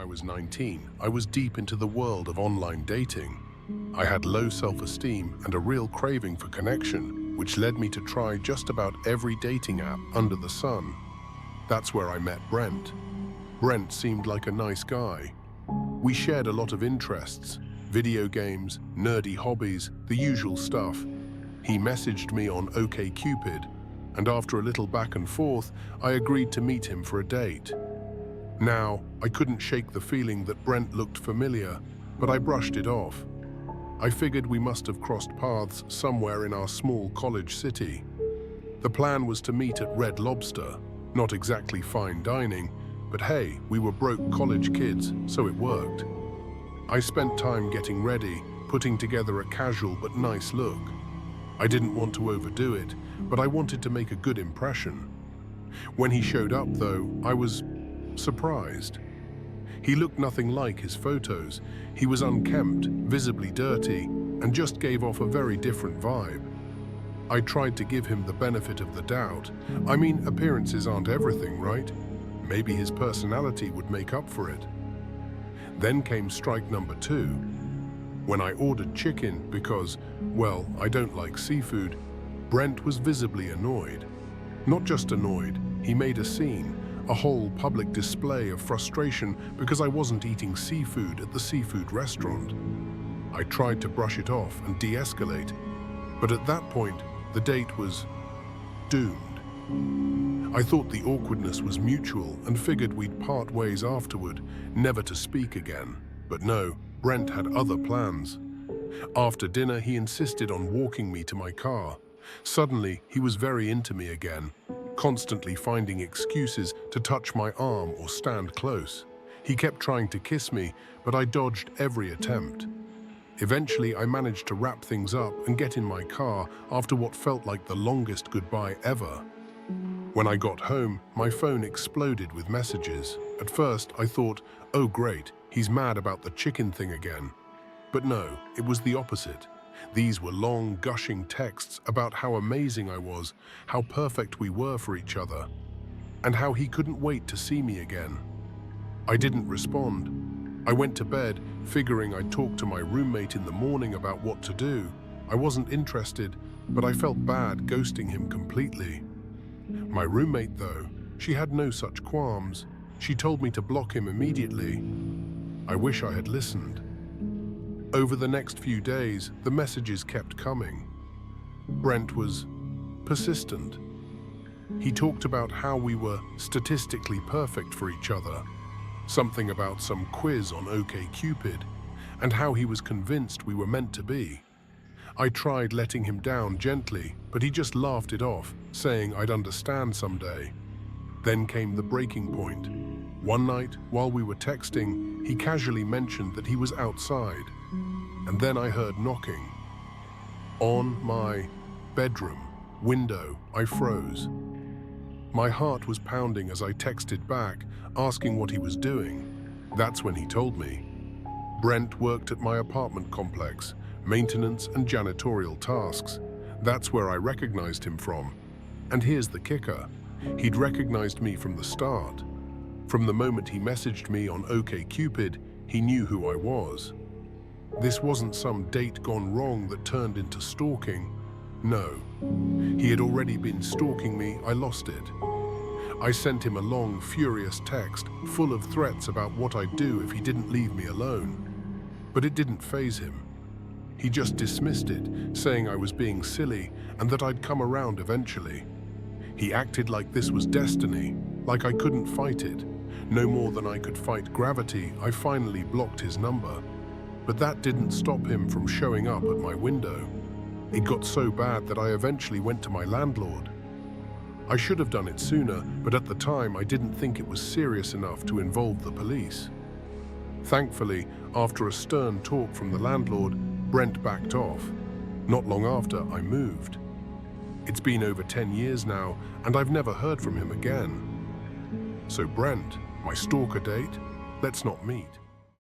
I was 19, I was deep into the world of online dating. I had low self-esteem and a real craving for connection, which led me to try just about every dating app under the sun. That's where I met Brent. Brent seemed like a nice guy. We shared a lot of interests, video games, nerdy hobbies, the usual stuff. He messaged me on OkCupid, and after a little back and forth, I agreed to meet him for a date. Now, I couldn't shake the feeling that Brent looked familiar, but I brushed it off. I figured we must have crossed paths somewhere in our small college city. The plan was to meet at Red Lobster, not exactly fine dining, but hey, we were broke college kids, so it worked. I spent time getting ready, putting together a casual but nice look. I didn't want to overdo it, but I wanted to make a good impression. When he showed up, though, I was surprised. He looked nothing like his photos. He was unkempt, visibly dirty, and just gave off a very different vibe. I tried to give him the benefit of the doubt. I mean, appearances aren't everything, right? Maybe his personality would make up for it. Then came strike number 2. When I ordered chicken because, well, I don't like seafood, Brent was visibly annoyed. Not just annoyed, he made a scene, a whole public display of frustration because I wasn't eating seafood at the seafood restaurant. I tried to brush it off and de-escalate, but at that point, the date was doomed. I thought the awkwardness was mutual and figured we'd part ways afterward, never to speak again. But no, Brent had other plans. After dinner, he insisted on walking me to my car. Suddenly, he was very into me again, constantly finding excuses to touch my arm or stand close. He kept trying to kiss me, but I dodged every attempt. Eventually, I managed to wrap things up and get in my car after what felt like the longest goodbye ever. When I got home, my phone exploded with messages. At first, I thought, oh great, he's mad about the chicken thing again. But no, it was the opposite. These were long, gushing texts about how amazing I was, how perfect we were for each other, and how he couldn't wait to see me again. I didn't respond. I went to bed, figuring I'd talk to my roommate in the morning about what to do. I wasn't interested, but I felt bad ghosting him completely. My roommate, though, she had no such qualms. She told me to block him immediately. I wish I had listened. Over the next few days, the messages kept coming. Brent was persistent. He talked about how we were statistically perfect for each other, something about some quiz on OkCupid, and how he was convinced we were meant to be. I tried letting him down gently, but he just laughed it off, saying I'd understand someday. Then came the breaking point. One night, while we were texting, he casually mentioned that he was outside. And then I heard knocking. On my bedroom window, I froze. My heart was pounding as I texted back, asking what he was doing. That's when he told me. Brent worked at my apartment complex, maintenance and janitorial tasks. That's where I recognized him from. And here's the kicker. He'd recognized me from the start. From the moment he messaged me on OkCupid, he knew who I was. This wasn't some date gone wrong that turned into stalking. No. He had already been stalking me. I lost it. I sent him a long, furious text full of threats about what I'd do if he didn't leave me alone. But it didn't faze him. He just dismissed it, saying I was being silly and that I'd come around eventually. He acted like this was destiny, like I couldn't fight it. No more than I could fight gravity, I finally blocked his number. But that didn't stop him from showing up at my window. It got so bad that I eventually went to my landlord. I should have done it sooner, but at the time I didn't think it was serious enough to involve the police. Thankfully, after a stern talk from the landlord, Brent backed off. Not long after, I moved. It's been over 10 years now, and I've never heard from him again. So Brent, my stalker date, let's not meet.